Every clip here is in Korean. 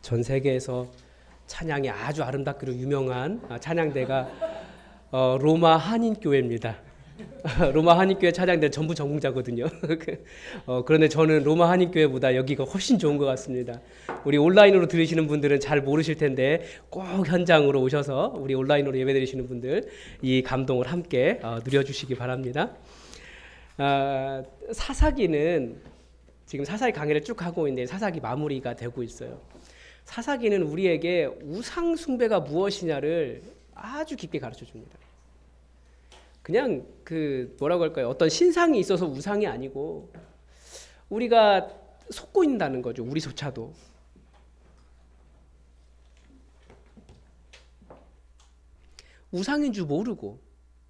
전 세계에서 찬양이 아주 아름답기로 유명한 찬양대가 로마 한인교회입니다. 로마 한인교회 찬양대 전부 전공자거든요. 그런데 저는 로마 한인교회보다 여기가 훨씬 좋은 것 같습니다. 우리 온라인으로 들으시는 분들은 잘 모르실 텐데 꼭 현장으로 오셔서 우리 온라인으로 예배드리시는 분들 이 감동을 함께 누려주시기 바랍니다. 사사기는 지금 사사기 강의를 쭉 하고 있는데 사사기 마무리가 되고 있어요. 사사기는 우리에게 우상 숭배가 무엇이냐를 아주 깊게 가르쳐 줍니다. 그냥 뭐라고 할까요? 어떤 신상이 있어서 우상이 아니고 우리가 속고 있다는 거죠. 우리조차도. 우상인 줄 모르고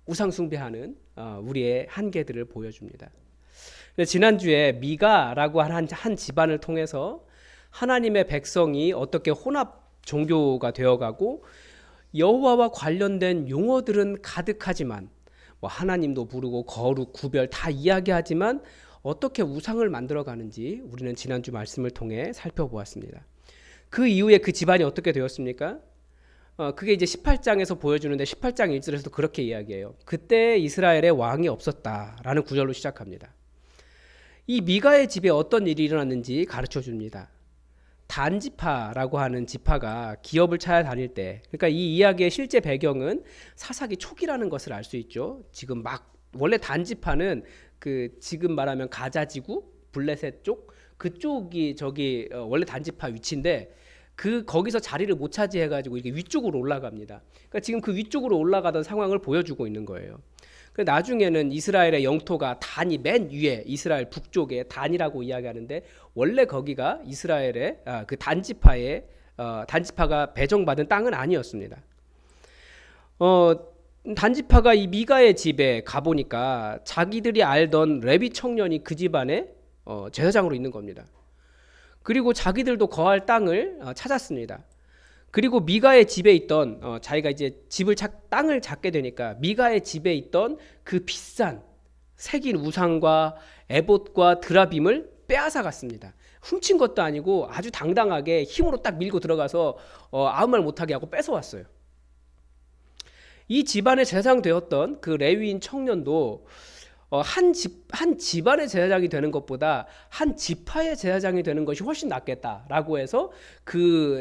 우상 숭배하는 우리의 한계들을 보여줍니다. 지난주에 미가라고 한 집안을 통해서 하나님의 백성이 어떻게 혼합 종교가 되어가고 여호와와 관련된 용어들은 가득하지만 하나님도 부르고 거룩, 구별 다 이야기하지만 어떻게 우상을 만들어가는지 우리는 지난주 말씀을 통해 살펴보았습니다. 그 이후에 그 집안이 어떻게 되었습니까? 그게 이제 18장에서 보여주는데 18장 1절에서도 그렇게 이야기해요. 그때 이스라엘에 왕이 없었다라는 구절로 시작합니다. 이 미가의 집에 어떤 일이 일어났는지 가르쳐 줍니다. 단지파라고 하는 지파가 기업을 찾아다닐 때, 그러니까 이 이야기의 실제 배경은 사사기 초기라는 것을 알 수 있죠. 지금 원래 단지파는 지금 말하면 가자지구, 블레셋 쪽 그쪽이 원래 단지파 위치인데 거기서 자리를 못 차지해가지고 이게 위쪽으로 올라갑니다. 그러니까 지금 그 위쪽으로 올라가던 상황을 보여주고 있는 거예요. 나중에는 이스라엘의 영토가 단이 맨 위에 이스라엘 북쪽에 단이라고 이야기하는데 원래 거기가 이스라엘의 그 단지파가 배정받은 땅은 아니었습니다. 단지파가 이 미가의 집에 가보니까 자기들이 알던 레위 청년이 그 집안에 제사장으로 있는 겁니다. 그리고 자기들도 거할 땅을 찾았습니다. 그리고 미가의 집에 있던 자기가 이제 땅을 찾게 되니까 미가의 집에 있던 그 비싼 새긴 우상과 에봇과 드라빔을 빼앗아 갔습니다. 훔친 것도 아니고 아주 당당하게 힘으로 딱 밀고 들어가서 아무 말 못하게 하고 뺏어왔어요. 이 집안의 제사장 되었던 그 레위인 청년도 한 집안의 제사장이 되는 것보다 한 지파의 제사장이 되는 것이 훨씬 낫겠다라고 해서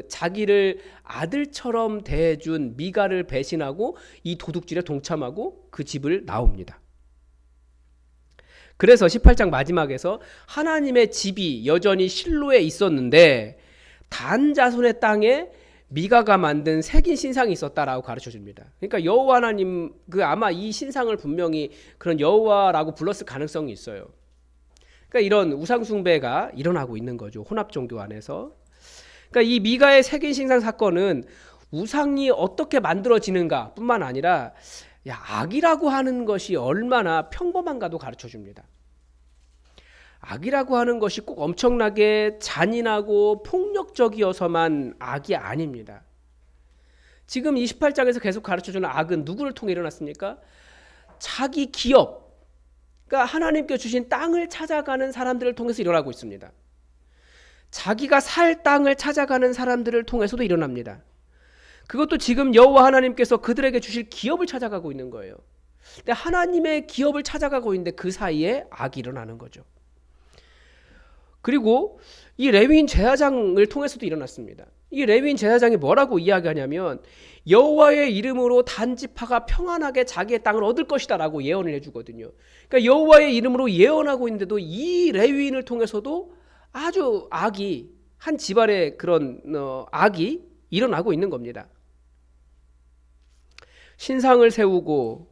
자기를 아들처럼 대해준 미가를 배신하고 이 도둑질에 동참하고 그 집을 나옵니다. 그래서 18장 마지막에서 하나님의 집이 여전히 실로에 있었는데 단 자손의 땅에 미가가 만든 새긴 신상이 있었다라고 가르쳐 줍니다. 그러니까 여호와 하나님 아마 이 신상을 분명히 그런 여호와라고 불렀을 가능성이 있어요. 그러니까 이런 우상 숭배가 일어나고 있는 거죠. 혼합 종교 안에서. 그러니까 이 미가의 새긴 신상 사건은 우상이 어떻게 만들어지는가 뿐만 아니라 악이라고 하는 것이 얼마나 평범한가도 가르쳐 줍니다. 악이라고 하는 것이 꼭 엄청나게 잔인하고 폭력적이어서만 악이 아닙니다. 지금 28장에서 계속 가르쳐주는 악은 누구를 통해 일어났습니까? 자기 기업, 그러니까 하나님께 주신 땅을 찾아가는 사람들을 통해서 일어나고 있습니다. 자기가 살 땅을 찾아가는 사람들을 통해서도 일어납니다. 그것도 지금 여호와 하나님께서 그들에게 주실 기업을 찾아가고 있는 거예요. 근데 하나님의 기업을 찾아가고 있는데 그 사이에 악이 일어나는 거죠. 그리고 이 레위인 제사장을 통해서도 일어났습니다. 이 레위인 제사장이 뭐라고 이야기하냐면 여호와의 이름으로 단지파가 평안하게 자기의 땅을 얻을 것이다 라고 예언을 해주거든요. 그러니까 여호와의 이름으로 예언하고 있는데도 이 레위인을 통해서도 아주 한 집안의 그런 악이 일어나고 있는 겁니다. 신상을 세우고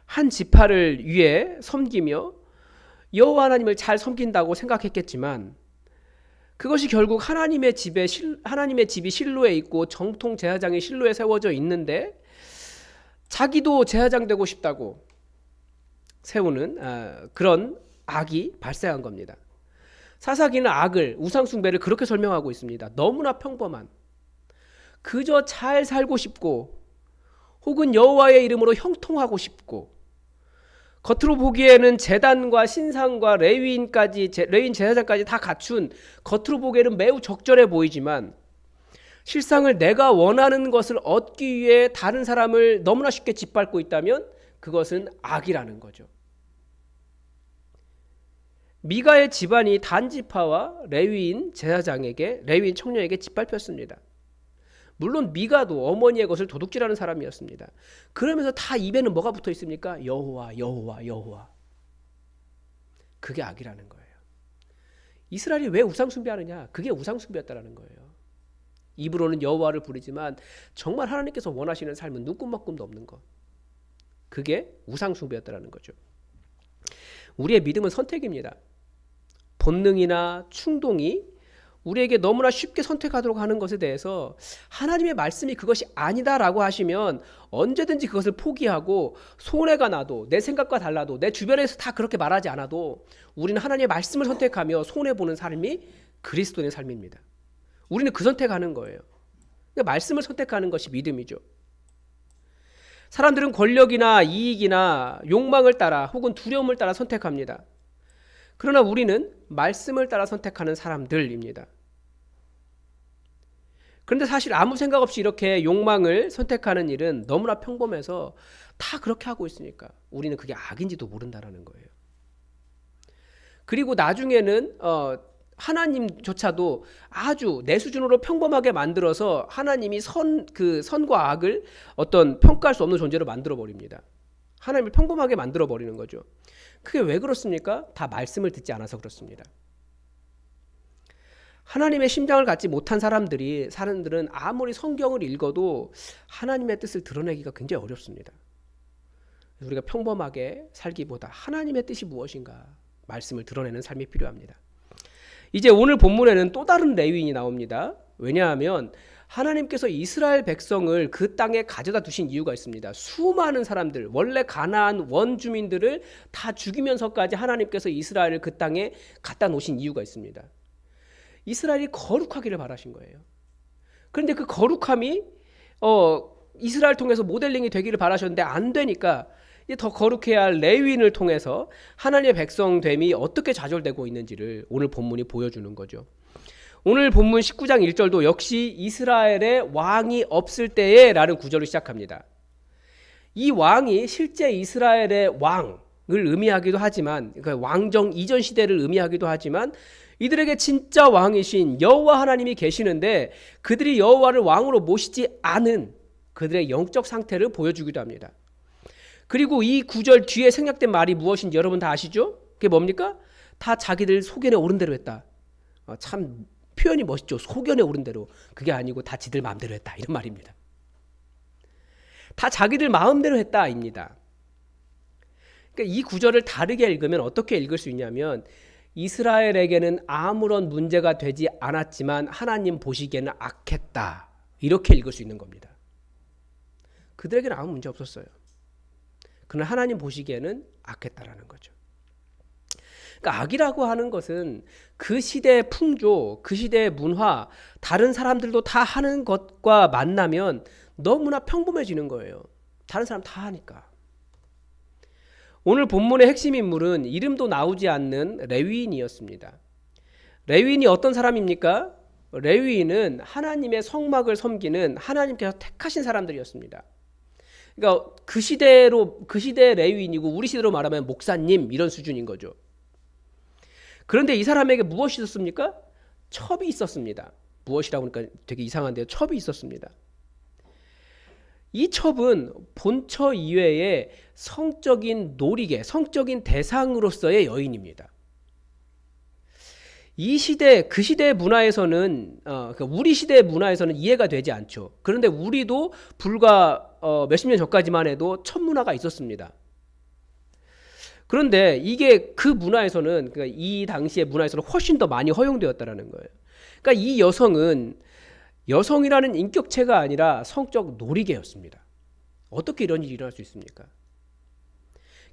한 지파를 위해 섬기며 여호와 하나님을 잘 섬긴다고 생각했겠지만 그것이 결국 하나님의 집이 실로에 있고 정통 제사장이 실로에 세워져 있는데 자기도 제사장 되고 싶다고 세우는 그런 악이 발생한 겁니다. 사사기는 우상 숭배를 그렇게 설명하고 있습니다. 너무나 평범한 그저 잘 살고 싶고 혹은 여호와의 이름으로 형통하고 싶고 겉으로 보기에는 제단과 신상과 레위인 제사장까지 다 갖춘 겉으로 보기에는 매우 적절해 보이지만 실상을 내가 원하는 것을 얻기 위해 다른 사람을 너무나 쉽게 짓밟고 있다면 그것은 악이라는 거죠. 미가의 집안이 단지파와 레위인 제사장에게, 레위인 청년에게 짓밟혔습니다. 물론 미가도 어머니의 것을 도둑질하는 사람이었습니다. 그러면서 다 입에는 뭐가 붙어 있습니까? 여호와, 여호와, 여호와. 그게 악이라는 거예요. 이스라엘이 왜 우상 숭배하느냐? 그게 우상 숭배였다라는 거예요. 입으로는 여호와를 부르지만 정말 하나님께서 원하시는 삶은 눈꼽만큼도 없는 것. 그게 우상 숭배였다라는 거죠. 우리의 믿음은 선택입니다. 본능이나 충동이 우리에게 너무나 쉽게 선택하도록 하는 것에 대해서 하나님의 말씀이 그것이 아니다라고 하시면 언제든지 그것을 포기하고, 손해가 나도, 내 생각과 달라도, 내 주변에서 다 그렇게 말하지 않아도 우리는 하나님의 말씀을 선택하며 손해보는 삶이 그리스도인의 삶입니다. 우리는 그 선택하는 거예요. 그러니까 말씀을 선택하는 것이 믿음이죠. 사람들은 권력이나 이익이나 욕망을 따라 혹은 두려움을 따라 선택합니다. 그러나 우리는 말씀을 따라 선택하는 사람들입니다. 그런데 사실 아무 생각 없이 이렇게 욕망을 선택하는 일은 너무나 평범해서 다 그렇게 하고 있으니까 우리는 그게 악인지도 모른다는 거예요. 그리고 나중에는 하나님조차도 아주 내 수준으로 평범하게 만들어서 하나님이 선과 악을 어떤 평가할 수 없는 존재로 만들어 버립니다. 하나님을 평범하게 만들어 버리는 거죠. 그게 왜 그렇습니까? 다 말씀을 듣지 않아서 그렇습니다. 하나님의 심장을 갖지 못한 사람들은 아무리 성경을 읽어도 하나님의 뜻을 드러내기가 굉장히 어렵습니다. 우리가 평범하게 살기보다 하나님의 뜻이 무엇인가 말씀을 드러내는 삶이 필요합니다. 이제 오늘 본문에는 또 다른 레위인이 나옵니다. 왜냐하면 하나님께서 이스라엘 백성을 그 땅에 가져다 두신 이유가 있습니다. 수많은 사람들, 원래 가나안 원주민들을 다 죽이면서까지 하나님께서 이스라엘을 그 땅에 갖다 놓으신 이유가 있습니다. 이스라엘이 거룩하기를 바라신 거예요. 그런데 그 거룩함이 이스라엘 통해서 모델링이 되기를 바라셨는데 안 되니까 이제 더 거룩해야 할 레위인을 통해서 하나님의 백성됨이 어떻게 좌절되고 있는지를 오늘 본문이 보여주는 거죠. 오늘 본문 19장 1절도 역시 이스라엘의 왕이 없을 때에 라는 구절을 시작합니다. 이 왕이 실제 이스라엘의 왕을 의미하기도 하지만, 그러니까 왕정 이전 시대를 의미하기도 하지만, 이들에게 진짜 왕이신 여호와 하나님이 계시는데 그들이 여호와를 왕으로 모시지 않은 그들의 영적 상태를 보여주기도 합니다. 그리고 이 구절 뒤에 생략된 말이 무엇인지 여러분 다 아시죠? 그게 뭡니까? 다 자기들 소견에 오른 대로 했다. 참 표현이 멋있죠. 소견에 오른 대로. 그게 아니고 다 지들 마음대로 했다. 이런 말입니다. 다 자기들 마음대로 했다입니다. 그러니까 이 구절을 다르게 읽으면 어떻게 읽을 수 있냐면, 이스라엘에게는 아무런 문제가 되지 않았지만 하나님 보시기에는 악했다. 이렇게 읽을 수 있는 겁니다. 그들에게는 아무 문제 없었어요. 그러나 하나님 보시기에는 악했다라는 거죠. 그러니까 악이라고 하는 것은 그 시대의 풍조, 그 시대의 문화, 다른 사람들도 다 하는 것과 만나면 너무나 평범해지는 거예요. 다른 사람 다 하니까. 오늘 본문의 핵심 인물은 이름도 나오지 않는 레위인이었습니다. 레위인이 어떤 사람입니까? 레위인은 하나님의 성막을 섬기는 하나님께서 택하신 사람들이었습니다. 그러니까 그 시대의 레위인이고 우리 시대로 말하면 목사님 이런 수준인 거죠. 그런데 이 사람에게 무엇이 있었습니까? 첩이 있었습니다. 무엇이라고 하니까 되게 이상한데요. 첩이 있었습니다. 이 첩은 본처 이외의 성적인 놀이개, 성적인 대상으로서의 여인입니다. 이 시대, 그 시대의 문화에서는, 우리 시대의 문화에서는 이해가 되지 않죠. 그런데 우리도 불과 몇십 년 전까지만 해도 첩 문화가 있었습니다. 그런데 이게 그 문화에서는, 그러니까 이 당시의 문화에서는 훨씬 더 많이 허용되었다는 거예요. 그러니까 이 여성은 여성이라는 인격체가 아니라 성적 놀이개였습니다. 어떻게 이런 일이 일어날 수 있습니까?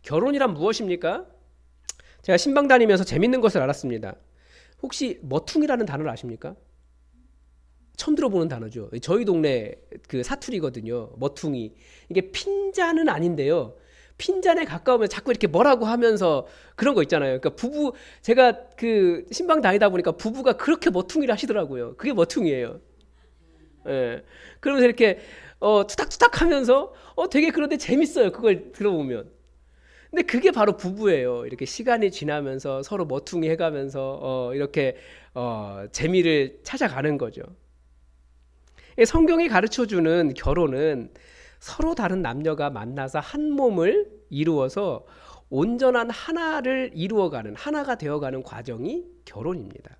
결혼이란 무엇입니까? 제가 신방 다니면서 재밌는 것을 알았습니다. 혹시 머퉁이라는 단어를 아십니까? 처음 들어보는 단어죠. 저희 동네 그 사투리거든요. 머퉁이. 이게 핀잔은 아닌데요. 핀잔에 가까우면 자꾸 이렇게 뭐라고 하면서 그런 거 있잖아요. 그러니까 제가 그 신방 다니다 보니까 부부가 그렇게 머퉁이를 하시더라고요. 그게 머퉁이에요. 예. 그러면서 이렇게 투닥투닥 하면서 되게 그런데 재밌어요. 그걸 들어보면. 근데 그게 바로 부부예요. 이렇게 시간이 지나면서 서로 머퉁이 해가면서 이렇게 재미를 찾아가는 거죠. 성경이 가르쳐주는 결혼은 서로 다른 남녀가 만나서 한 몸을 이루어서 온전한 하나를 이루어가는, 하나가 되어가는 과정이 결혼입니다.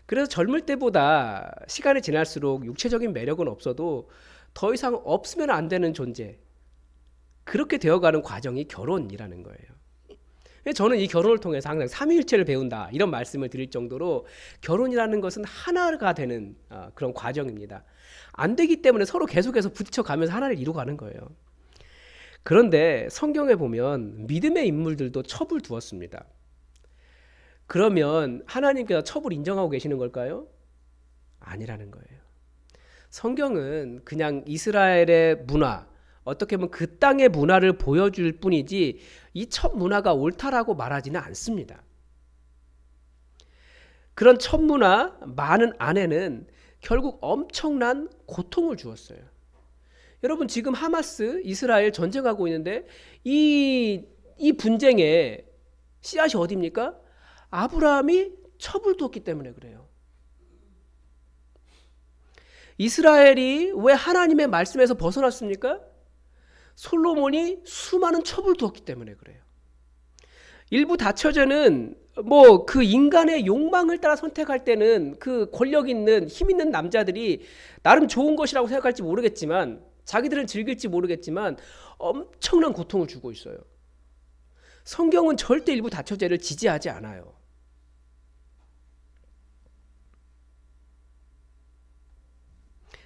그래서 젊을 때보다 시간이 지날수록 육체적인 매력은 없어도 더 이상 없으면 안 되는 존재, 그렇게 되어가는 과정이 결혼이라는 거예요. 저는 이 결혼을 통해서 항상 삼위일체를 배운다, 이런 말씀을 드릴 정도로 결혼이라는 것은 하나가 되는 그런 과정입니다. 안 되기 때문에 서로 계속해서 부딪혀가면서 하나를 이루어가는 거예요. 그런데 성경에 보면 믿음의 인물들도 첩을 두었습니다. 그러면 하나님께서 첩을 인정하고 계시는 걸까요? 아니라는 거예요. 성경은 그냥 이스라엘의 문화, 어떻게 보면 그 땅의 문화를 보여줄 뿐이지 이 첩 문화가 옳다라고 말하지는 않습니다. 그런 첩 문화 많은 안에는 결국 엄청난 고통을 주었어요. 여러분, 지금 하마스, 이스라엘 전쟁하고 있는데 이 분쟁의 씨앗이 어디입니까? 아브라함이 첩을 두었기 때문에 그래요. 이스라엘이 왜 하나님의 말씀에서 벗어났습니까? 솔로몬이 수많은 첩을 두었기 때문에 그래요. 일부 다처제는 그 인간의 욕망을 따라 선택할 때는 그 권력 있는 힘 있는 남자들이 나름 좋은 것이라고 생각할지 모르겠지만, 자기들은 즐길지 모르겠지만 엄청난 고통을 주고 있어요. 성경은 절대 일부 다처제를 지지하지 않아요.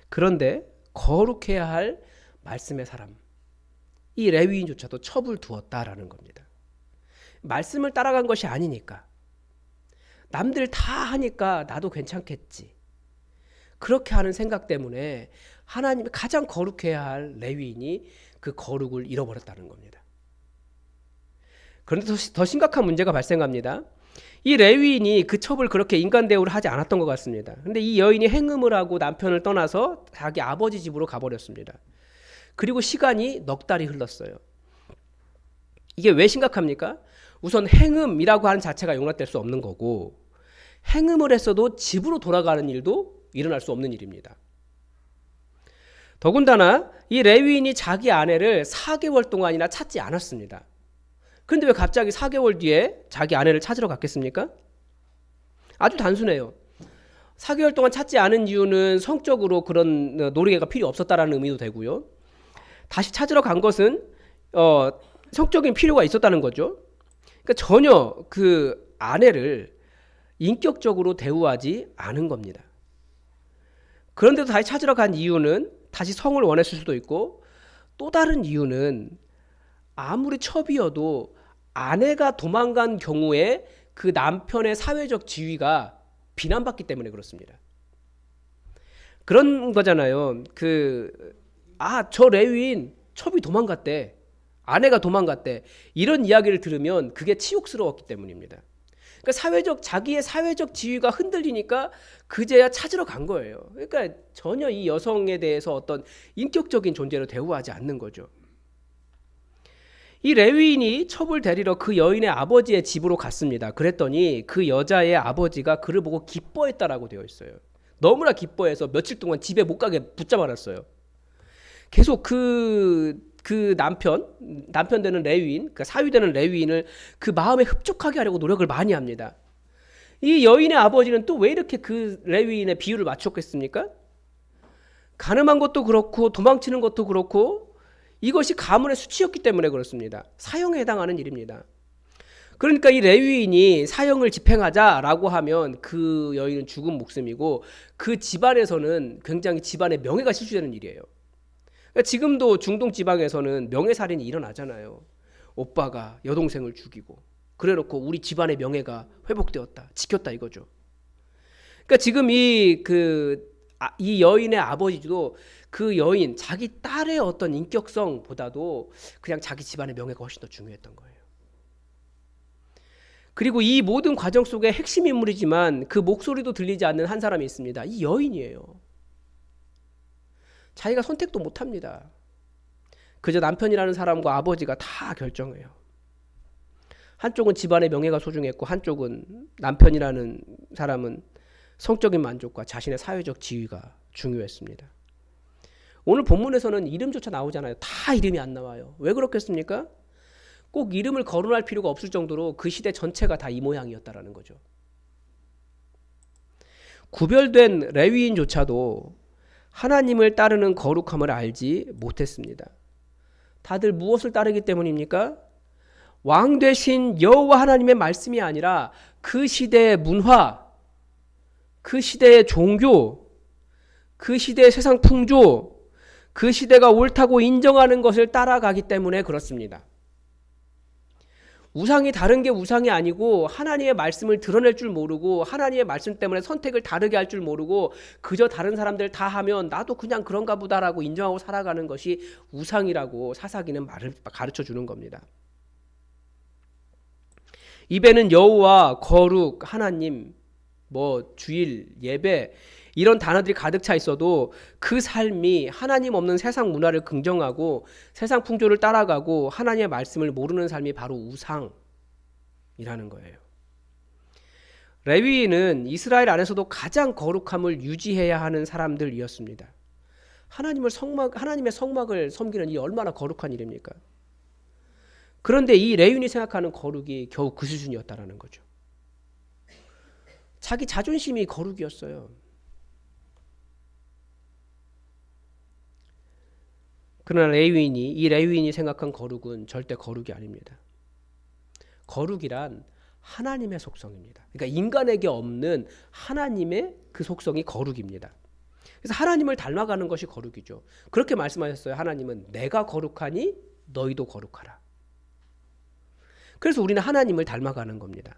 그런데 거룩해야 할 말씀의 사람, 이 레위인조차도 첩을 두었다라는 겁니다. 말씀을 따라간 것이 아니니까, 남들 다 하니까 나도 괜찮겠지, 그렇게 하는 생각 때문에 하나님이 가장 거룩해야 할 레위인이 그 거룩을 잃어버렸다는 겁니다. 그런데 더 심각한 문제가 발생합니다. 이 레위인이 그 첩을 그렇게 인간 대우를 하지 않았던 것 같습니다. 근데 이 여인이 행음을 하고 남편을 떠나서 자기 아버지 집으로 가버렸습니다. 그리고 시간이 넉 달이 흘렀어요. 이게 왜 심각합니까? 우선 행음이라고 하는 자체가 용납될 수 없는 거고, 행음을 했어도 집으로 돌아가는 일도 일어날 수 없는 일입니다. 더군다나 이 레위인이 자기 아내를 4개월 동안이나 찾지 않았습니다. 그런데 왜 갑자기 4개월 뒤에 자기 아내를 찾으러 갔겠습니까? 아주 단순해요. 4개월 동안 찾지 않은 이유는 성적으로 그런 놀이개가 필요 없었다라는 의미도 되고요. 다시 찾으러 간 것은 성적인 필요가 있었다는 거죠. 그러니까 전혀 그 아내를 인격적으로 대우하지 않은 겁니다. 그런데도 다시 찾으러 간 이유는 다시 성을 원했을 수도 있고, 또 다른 이유는 아무리 첩이어도 아내가 도망간 경우에 그 남편의 사회적 지위가 비난받기 때문에 그렇습니다. 그런 거잖아요. 저 레위인 첩이 도망갔대, 아내가 도망갔대, 이런 이야기를 들으면 그게 치욕스러웠기 때문입니다. 그러니까 자기의 사회적 지위가 흔들리니까 그제야 찾으러 간 거예요. 그러니까 전혀 이 여성에 대해서 어떤 인격적인 존재로 대우하지 않는 거죠. 이 레위인이 첩을 데리러 그 여인의 아버지의 집으로 갔습니다. 그랬더니 그 여자의 아버지가 그를 보고 기뻐했다라고 되어 있어요. 너무나 기뻐해서 며칠 동안 집에 못 가게 붙잡아놨어요. 계속 그 남편 되는 레위인, 그 사위 되는 레위인을 그 마음에 흡족하게 하려고 노력을 많이 합니다. 이 여인의 아버지는 또 왜 이렇게 그 레위인의 비유를 맞췄겠습니까? 가늠한 것도 그렇고 도망치는 것도 그렇고 이것이 가문의 수치였기 때문에 그렇습니다. 사형에 해당하는 일입니다. 그러니까 이 레위인이 사형을 집행하자라고 하면 그 여인은 죽은 목숨이고, 그 집안에서는 굉장히 집안의 명예가 실추되는 일이에요. 그러니까 지금도 중동 지방에서는 명예살인이 일어나잖아요. 오빠가 여동생을 죽이고 그래놓고 우리 집안의 명예가 회복되었다, 지켰다 이거죠. 그러니까 지금 이 여인의 아버지도 그 여인, 자기 딸의 어떤 인격성보다도 그냥 자기 집안의 명예가 훨씬 더 중요했던 거예요. 그리고 이 모든 과정 속에 핵심 인물이지만 그 목소리도 들리지 않는 한 사람이 있습니다. 이 여인이에요. 자기가 선택도 못합니다. 그저 남편이라는 사람과 아버지가 다 결정해요. 한쪽은 집안의 명예가 소중했고 한쪽은 남편이라는 사람은 성적인 만족과 자신의 사회적 지위가 중요했습니다. 오늘 본문에서는 이름조차 나오잖아요. 다 이름이 안 나와요. 왜 그렇겠습니까? 꼭 이름을 거론할 필요가 없을 정도로 그 시대 전체가 다 이 모양이었다라는 거죠. 구별된 레위인조차도 하나님을 따르는 거룩함을 알지 못했습니다. 다들 무엇을 따르기 때문입니까? 왕 되신 여호와 하나님의 말씀이 아니라 그 시대의 문화, 그 시대의 종교, 그 시대의 세상 풍조, 그 시대가 옳다고 인정하는 것을 따라가기 때문에 그렇습니다. 우상이 다른 게 우상이 아니고 하나님의 말씀을 드러낼 줄 모르고 하나님의 말씀 때문에 선택을 다르게 할 줄 모르고 그저 다른 사람들 다 하면 나도 그냥 그런가 보다라고 인정하고 살아가는 것이 우상이라고 사사기는 말을 가르쳐 주는 겁니다. 입에는 여호와, 거룩, 하나님, 주일, 예배 이런 단어들이 가득 차 있어도 그 삶이 하나님 없는 세상 문화를 긍정하고 세상 풍조를 따라가고 하나님의 말씀을 모르는 삶이 바로 우상이라는 거예요. 레위인은 이스라엘 안에서도 가장 거룩함을 유지해야 하는 사람들이었습니다. 하나님의 성막을 섬기는 이 얼마나 거룩한 일입니까? 그런데 이 레위인이 생각하는 거룩이 겨우 그 수준이었다라는 거죠. 자기 자존심이 거룩이었어요. 그러나 이 레위인이 생각한 거룩은 절대 거룩이 아닙니다. 거룩이란 하나님의 속성입니다. 그러니까 인간에게 없는 하나님의 그 속성이 거룩입니다. 그래서 하나님을 닮아가는 것이 거룩이죠. 그렇게 말씀하셨어요. 하나님은 내가 거룩하니 너희도 거룩하라. 그래서 우리는 하나님을 닮아가는 겁니다.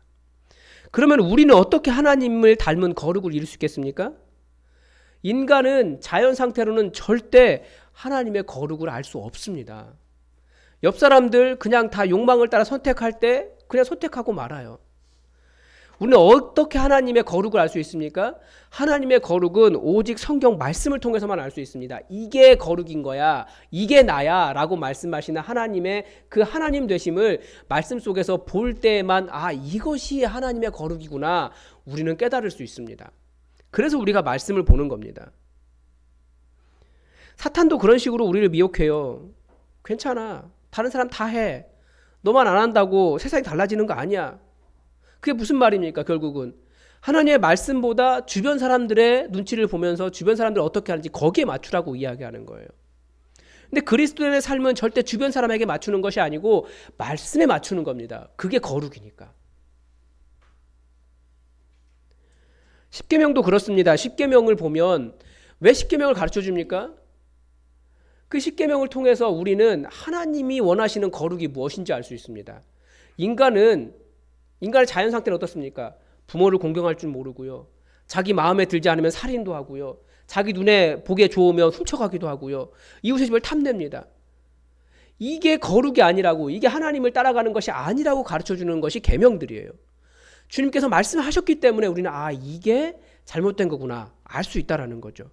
그러면 우리는 어떻게 하나님을 닮은 거룩을 이룰 수 있겠습니까? 인간은 자연 상태로는 절대 하나님의 거룩을 알 수 없습니다. 옆 사람들 그냥 다 욕망을 따라 선택할 때 그냥 선택하고 말아요. 우리는 어떻게 하나님의 거룩을 알 수 있습니까? 하나님의 거룩은 오직 성경 말씀을 통해서만 알 수 있습니다. 이게 거룩인 거야, 이게 나야 라고 말씀하시는 하나님의 그 하나님 되심을 말씀 속에서 볼 때에만 이것이 하나님의 거룩이구나 우리는 깨달을 수 있습니다. 그래서 우리가 말씀을 보는 겁니다. 사탄도 그런 식으로 우리를 미혹해요. 괜찮아, 다른 사람 다 해, 너만 안 한다고 세상이 달라지는 거 아니야. 그게 무슨 말입니까? 결국은 하나님의 말씀보다 주변 사람들의 눈치를 보면서 주변 사람들이 어떻게 하는지 거기에 맞추라고 이야기하는 거예요. 근데 그리스도인의 삶은 절대 주변 사람에게 맞추는 것이 아니고 말씀에 맞추는 겁니다. 그게 거룩이니까. 십계명도 그렇습니다. 십계명을 보면 왜 십계명을 가르쳐 줍니까? 그 십계명을 통해서 우리는 하나님이 원하시는 거룩이 무엇인지 알 수 있습니다. 인간의 자연 상태는 어떻습니까? 부모를 공경할 줄 모르고요. 자기 마음에 들지 않으면 살인도 하고요. 자기 눈에 보기에 좋으면 훔쳐가기도 하고요. 이웃의 집을 탐냅니다. 이게 거룩이 아니라고, 이게 하나님을 따라가는 것이 아니라고 가르쳐주는 것이 계명들이에요. 주님께서 말씀하셨기 때문에 우리는 이게 잘못된 거구나 알 수 있다라는 거죠.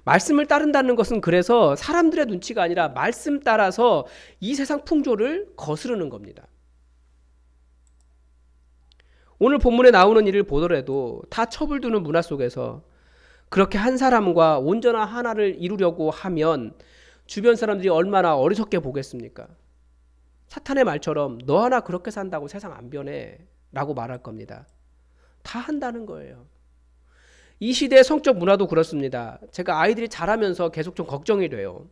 말씀을 따른다는 것은 그래서 사람들의 눈치가 아니라 말씀 따라서 이 세상 풍조를 거스르는 겁니다. 오늘 본문에 나오는 일을 보더라도 다 첩을 두는 문화 속에서 그렇게 한 사람과 온전한 하나를 이루려고 하면 주변 사람들이 얼마나 어리석게 보겠습니까? 사탄의 말처럼 너 하나 그렇게 산다고 세상 안 변해 라고 말할 겁니다. 다 한다는 거예요. 이 시대의 성적 문화도 그렇습니다. 제가 아이들이 자라면서 계속 좀 걱정이 돼요.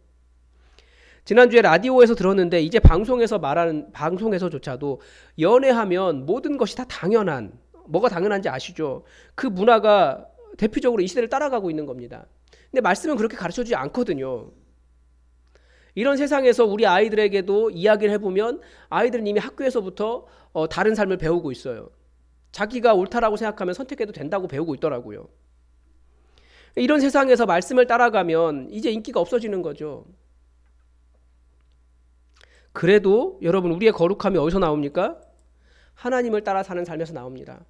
지난주에 라디오에서 들었는데 이제 방송에서조차도 연애하면 모든 것이 다 당연한, 뭐가 당연한지 아시죠? 그 문화가 대표적으로 이 시대를 따라가고 있는 겁니다. 근데 말씀은 그렇게 가르쳐주지 않거든요. 이런 세상에서 우리 아이들에게도 이야기를 해보면 아이들은 이미 학교에서부터 다른 삶을 배우고 있어요. 자기가 옳다라고 생각하면 선택해도 된다고 배우고 있더라고요. 이런 세상에서 말씀을 따라가면 이제 인기가 없어지는 거죠. 그래도 여러분, 우리의 거룩함이 어디서 나옵니까? 하나님을 따라 사는 삶에서 나옵니다.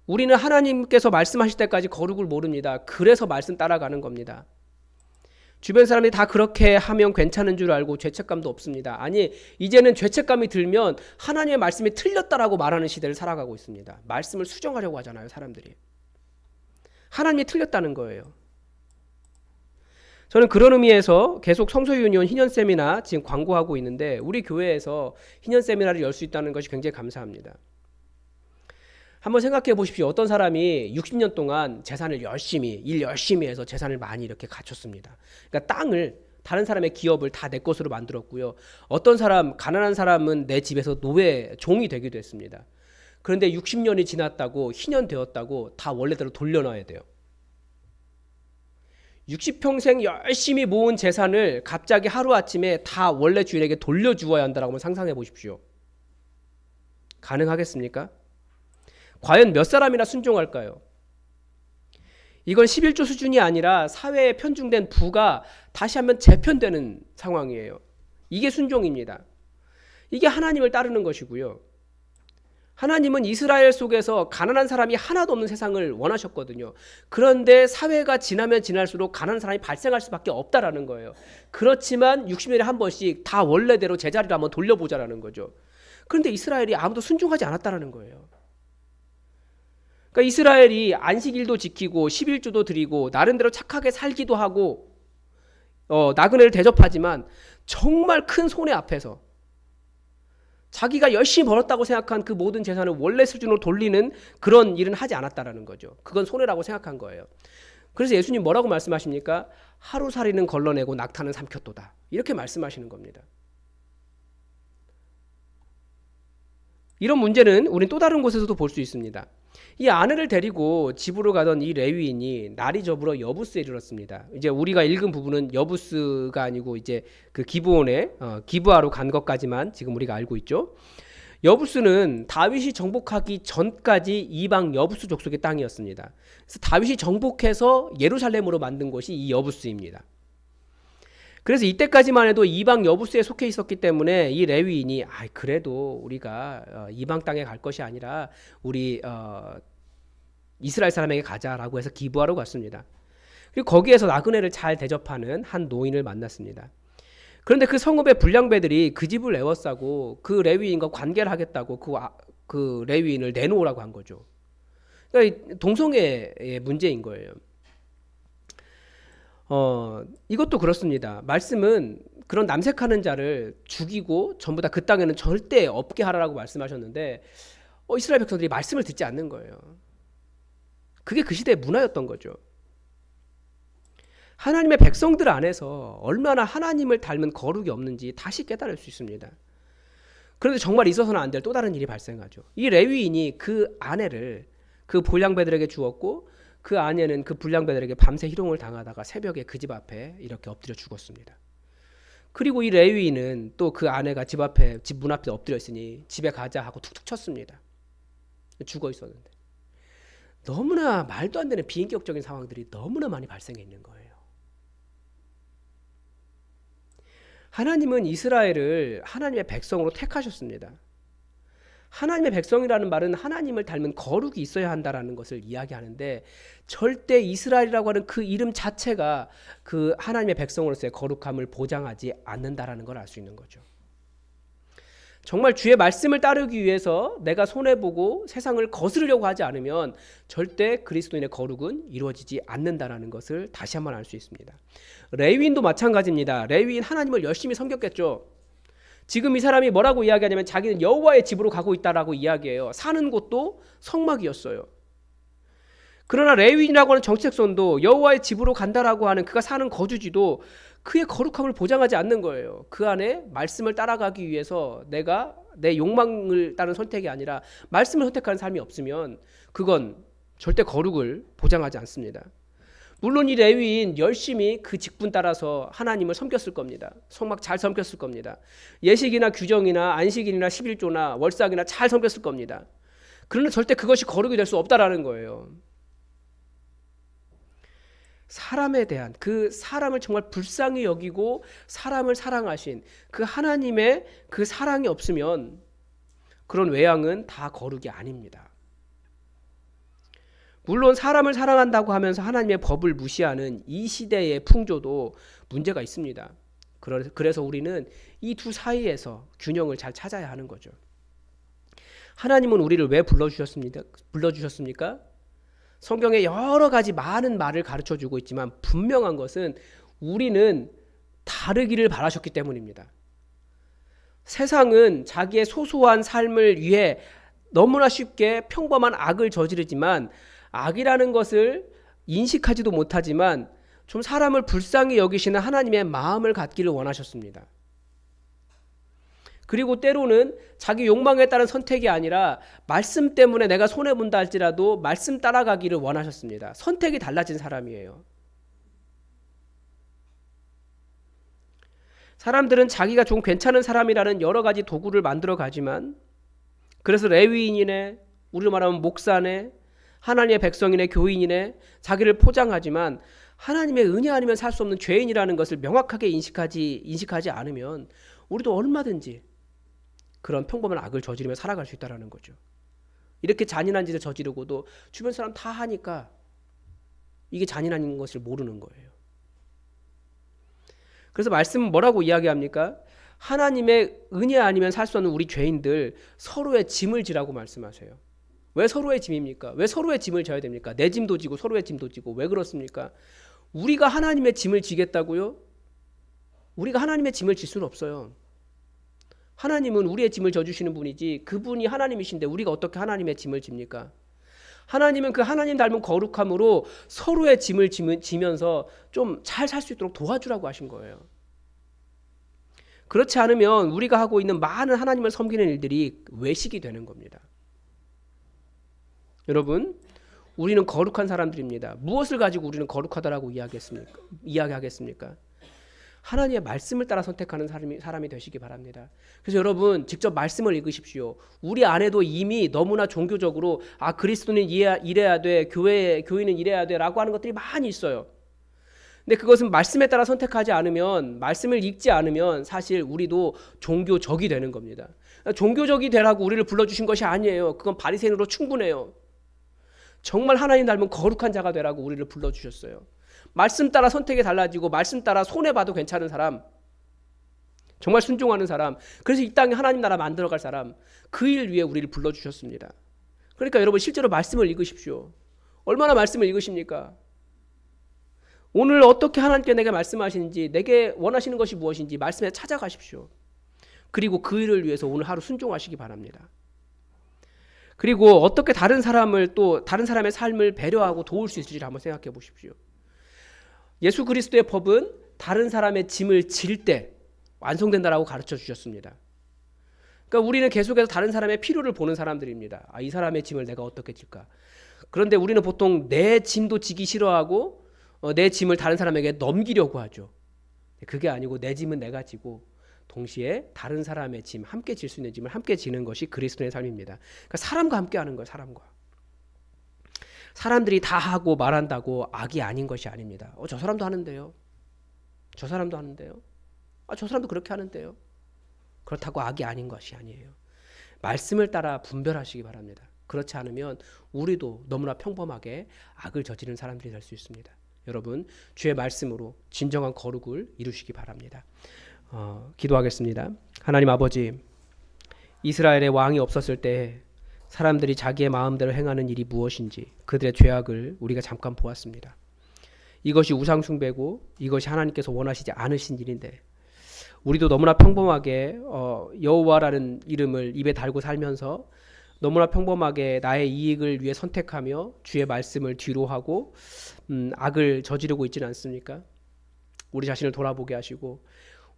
우리는 하나님께서 말씀하실 때까지 거룩을 모릅니다. 그래서 말씀 따라가는 겁니다. 주변 사람이 다 그렇게 하면 괜찮은 줄 알고 죄책감도 없습니다. 아니, 이제는 죄책감이 들면 하나님의 말씀이 틀렸다라고 말하는 시대를 살아가고 있습니다. 말씀을 수정하려고 하잖아요, 사람들이. 하나님이 틀렸다는 거예요. 저는 그런 의미에서 계속 성서유니온 희년세미나 지금 광고하고 있는데, 우리 교회에서 희년세미나를 열 수 있다는 것이 굉장히 감사합니다. 한번 생각해 보십시오. 어떤 사람이 60년 동안 재산을 일 열심히 해서 재산을 많이 이렇게 갖췄습니다. 그러니까 땅을, 다른 사람의 기업을 다 내 것으로 만들었고요. 어떤 사람, 가난한 사람은 내 집에서 노예, 종이 되기도 했습니다. 그런데 60년이 지났다고, 희년 되었다고 다 원래대로 돌려놔야 돼요. 60평생 열심히 모은 재산을 갑자기 하루아침에 다 원래 주인에게 돌려주어야 한다고 한번 상상해 보십시오. 가능하겠습니까? 과연 몇 사람이나 순종할까요? 이건 11조 수준이 아니라 사회에 편중된 부가 다시 한번 재편되는 상황이에요. 이게 순종입니다. 이게 하나님을 따르는 것이고요. 하나님은 이스라엘 속에서 가난한 사람이 하나도 없는 세상을 원하셨거든요. 그런데 사회가 지나면 지날수록 가난한 사람이 발생할 수밖에 없다라는 거예요. 그렇지만 60년에 한 번씩 다 원래대로 제자리로 한번 돌려보자라는 거죠. 그런데 이스라엘이 아무도 순종하지 않았다라는 거예요. 그러니까 이스라엘이 안식일도 지키고 11조도 드리고 나름대로 착하게 살기도 하고 나그네를 대접하지만 정말 큰 손해 앞에서 자기가 열심히 벌었다고 생각한 그 모든 재산을 원래 수준으로 돌리는 그런 일은 하지 않았다라는 거죠. 그건 손해라고 생각한 거예요. 그래서 예수님 뭐라고 말씀하십니까? 하루살이는 걸러내고 낙타는 삼켰도다. 이렇게 말씀하시는 겁니다. 이런 문제는 우린 또 다른 곳에서도 볼 수 있습니다. 이 아내를 데리고 집으로 가던 이 레위인이 날이 저물어 여부스에 이르렀습니다. 이제 우리가 읽은 부분은 여부스가 아니고 이제 그 기브온에 기브아로 간 것까지만 지금 우리가 알고 있죠. 여부스는 다윗이 정복하기 전까지 이방 여부스 족속의 땅이었습니다. 그래서 다윗이 정복해서 예루살렘으로 만든 곳이 이 여부스입니다. 그래서 이때까지만 해도 이방 여부스에 속해 있었기 때문에 이 레위인이 그래도 우리가 이방 땅에 갈 것이 아니라 우리 이스라엘 사람에게 가자라고 해서 기브아로 갔습니다. 그리고 거기에서 나그네를 잘 대접하는 한 노인을 만났습니다. 그런데 그 성읍의 불량배들이 그 집을 에워싸고 그 레위인과 관계를 하겠다고 그 레위인을 내놓으라고 한 거죠. 그러니까 동성애의 문제인 거예요. 이것도 그렇습니다. 말씀은 그런 남색하는 자를 죽이고 전부 다 그 땅에는 절대 없게 하라고 말씀하셨는데 이스라엘 백성들이 말씀을 듣지 않는 거예요. 그게 그 시대의 문화였던 거죠. 하나님의 백성들 안에서 얼마나 하나님을 닮은 거룩이 없는지 다시 깨달을 수 있습니다. 그런데 정말 있어서는 안 될 또 다른 일이 발생하죠. 이 레위인이 그 아내를 그 불량배들에게 주었고 그 아내는 그 불량배들에게 밤새 희롱을 당하다가 새벽에 그 집 앞에 이렇게 엎드려 죽었습니다. 그리고 이 레위인은 또 그 아내가 집 문 앞에 엎드려 있으니 집에 가자 하고 툭툭 쳤습니다. 죽어 있었는데 너무나 말도 안 되는 비인격적인 상황들이 너무나 많이 발생해 있는 거예요. 하나님은 이스라엘을 하나님의 백성으로 택하셨습니다. 하나님의 백성이라는 말은 하나님을 닮은 거룩이 있어야 한다라는 것을 이야기하는데 절대 이스라엘이라고 하는 그 이름 자체가 그 하나님의 백성으로서의 거룩함을 보장하지 않는다라는 걸 알 수 있는 거죠. 정말 주의 말씀을 따르기 위해서 내가 손해보고 세상을 거스르려고 하지 않으면 절대 그리스도인의 거룩은 이루어지지 않는다라는 것을 다시 한번 알 수 있습니다. 레위인도 마찬가지입니다. 레위인 하나님을 열심히 섬겼겠죠. 지금 이 사람이 뭐라고 이야기하냐면 자기는 여호와의 집으로 가고 있다라고 이야기해요. 사는 곳도 성막이었어요. 그러나 레위인이라고 하는 정체성도 여호와의 집으로 간다라고 하는 그가 사는 거주지도 그의 거룩함을 보장하지 않는 거예요. 그 안에 말씀을 따라가기 위해서 내가 내 욕망을 따른 선택이 아니라 말씀을 선택하는 삶이 없으면 그건 절대 거룩을 보장하지 않습니다. 물론 이 레위인 열심히 그 직분 따라서 하나님을 섬겼을 겁니다. 성막 잘 섬겼을 겁니다. 예식이나 규정이나 안식일이나 11조나 월삭이나 잘 섬겼을 겁니다. 그러나 절대 그것이 거룩이 될 수 없다라는 거예요. 사람에 대한 그 사람을 정말 불쌍히 여기고 사람을 사랑하신 그 하나님의 그 사랑이 없으면 그런 외양은 다 거룩이 아닙니다. 물론 사람을 사랑한다고 하면서 하나님의 법을 무시하는 이 시대의 풍조도 문제가 있습니다. 그래서 우리는 이 두 사이에서 균형을 잘 찾아야 하는 거죠. 하나님은 우리를 왜 불러주셨습니까? 성경에 여러 가지 많은 말을 가르쳐주고 있지만 분명한 것은 우리는 다르기를 바라셨기 때문입니다. 세상은 자기의 소소한 삶을 위해 너무나 쉽게 평범한 악을 저지르지만 악이라는 것을 인식하지도 못하지만 좀 사람을 불쌍히 여기시는 하나님의 마음을 갖기를 원하셨습니다. 그리고 때로는 자기 욕망에 따른 선택이 아니라 말씀 때문에 내가 손해본다 할지라도 말씀 따라가기를 원하셨습니다. 선택이 달라진 사람이에요. 사람들은 자기가 좀 괜찮은 사람이라는 여러 가지 도구를 만들어 가지만 그래서 레위인이네, 우리로 말하면 목사네, 하나님의 백성이네, 교인이네 자기를 포장하지만 하나님의 은혜 아니면 살 수 없는 죄인이라는 것을 명확하게 인식하지 않으면 우리도 얼마든지 그런 평범한 악을 저지르며 살아갈 수 있다는 거죠. 이렇게 잔인한 짓을 저지르고도 주변 사람 다 하니까 이게 잔인한 것을 모르는 거예요. 그래서 말씀은 뭐라고 이야기합니까? 하나님의 은혜 아니면 살 수 없는 우리 죄인들 서로의 짐을 지라고 말씀하세요. 왜 서로의 짐입니까? 왜 서로의 짐을 져야 됩니까? 내 짐도 지고 서로의 짐도 지고 왜 그렇습니까? 우리가 하나님의 짐을 지겠다고요? 우리가 하나님의 짐을 질 수는 없어요. 하나님은 우리의 짐을 져주시는 분이지 그분이 하나님이신데 우리가 어떻게 하나님의 짐을 집니까? 하나님은 그 하나님 닮은 거룩함으로 서로의 짐을 지면서 좀 잘 살 수 있도록 도와주라고 하신 거예요. 그렇지 않으면 우리가 하고 있는 많은 하나님을 섬기는 일들이 외식이 되는 겁니다. 여러분, 우리는 거룩한 사람들입니다. 무엇을 가지고 우리는 거룩하다라고 이야기하겠습니까? 하나님의 말씀을 따라 선택하는 사람이 되시기 바랍니다. 그래서 여러분 직접 말씀을 읽으십시오. 우리 안에도 이미 너무나 종교적으로 그리스도는 이래야 돼, 교인은 이래야 돼 라고 하는 것들이 많이 있어요. 근데 그것은 말씀에 따라 선택하지 않으면, 말씀을 읽지 않으면 사실 우리도 종교적이 되는 겁니다. 종교적이 되라고 우리를 불러주신 것이 아니에요. 그건 바리새인으로 충분해요. 정말 하나님 닮은 거룩한 자가 되라고 우리를 불러주셨어요. 말씀 따라 선택이 달라지고 말씀 따라 손해봐도 괜찮은 사람, 정말 순종하는 사람, 그래서 이 땅에 하나님 나라 만들어갈 사람, 그 일 위해 우리를 불러주셨습니다. 그러니까 여러분 실제로 말씀을 읽으십시오. 얼마나 말씀을 읽으십니까? 오늘 어떻게 하나님께 내게 말씀하시는지, 내게 원하시는 것이 무엇인지 말씀에 찾아가십시오. 그리고 그 일을 위해서 오늘 하루 순종하시기 바랍니다. 그리고 어떻게 다른 사람의 삶을 배려하고 도울 수 있을지를 한번 생각해 보십시오. 예수 그리스도의 법은 다른 사람의 짐을 질 때 완성된다라고 가르쳐 주셨습니다. 그러니까 우리는 계속해서 다른 사람의 필요를 보는 사람들입니다. 이 사람의 짐을 내가 어떻게 질까? 그런데 우리는 보통 내 짐도 지기 싫어하고 내 짐을 다른 사람에게 넘기려고 하죠. 그게 아니고 내 짐은 내가 지고 동시에 다른 사람의 짐, 함께 질 수 있는 짐을 함께 지는 것이 그리스도의 삶입니다. 그러니까 사람과 함께 하는 거예요. 사람들이 다 하고 말한다고 악이 아닌 것이 아닙니다. 저 사람도 하는데요. 저 사람도 하는데요. 저 사람도 그렇게 하는데요. 그렇다고 악이 아닌 것이 아니에요. 말씀을 따라 분별하시기 바랍니다. 그렇지 않으면 우리도 너무나 평범하게 악을 저지르는 사람들이 될 수 있습니다. 여러분, 주의 말씀으로 진정한 거룩을 이루시기 바랍니다. 기도하겠습니다. 하나님 아버지, 이스라엘의 왕이 없었을 때 사람들이 자기의 마음대로 행하는 일이 무엇인지 그들의 죄악을 우리가 잠깐 보았습니다. 이것이 우상숭배고 이것이 하나님께서 원하시지 않으신 일인데 우리도 너무나 평범하게 여호와라는 이름을 입에 달고 살면서 너무나 평범하게 나의 이익을 위해 선택하며 주의 말씀을 뒤로 하고 악을 저지르고 있지는 않습니까? 우리 자신을 돌아보게 하시고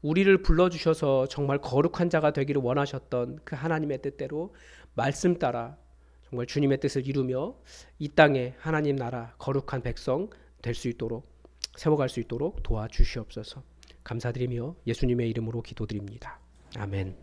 우리를 불러주셔서 정말 거룩한 자가 되기를 원하셨던 그 하나님의 뜻대로 말씀 따라 정말 주님의 뜻을 이루며 이 땅에 하나님 나라 거룩한 백성 될 수 있도록 세워갈 수 있도록 도와주시옵소서. 감사드리며 예수님의 이름으로 기도드립니다. 아멘.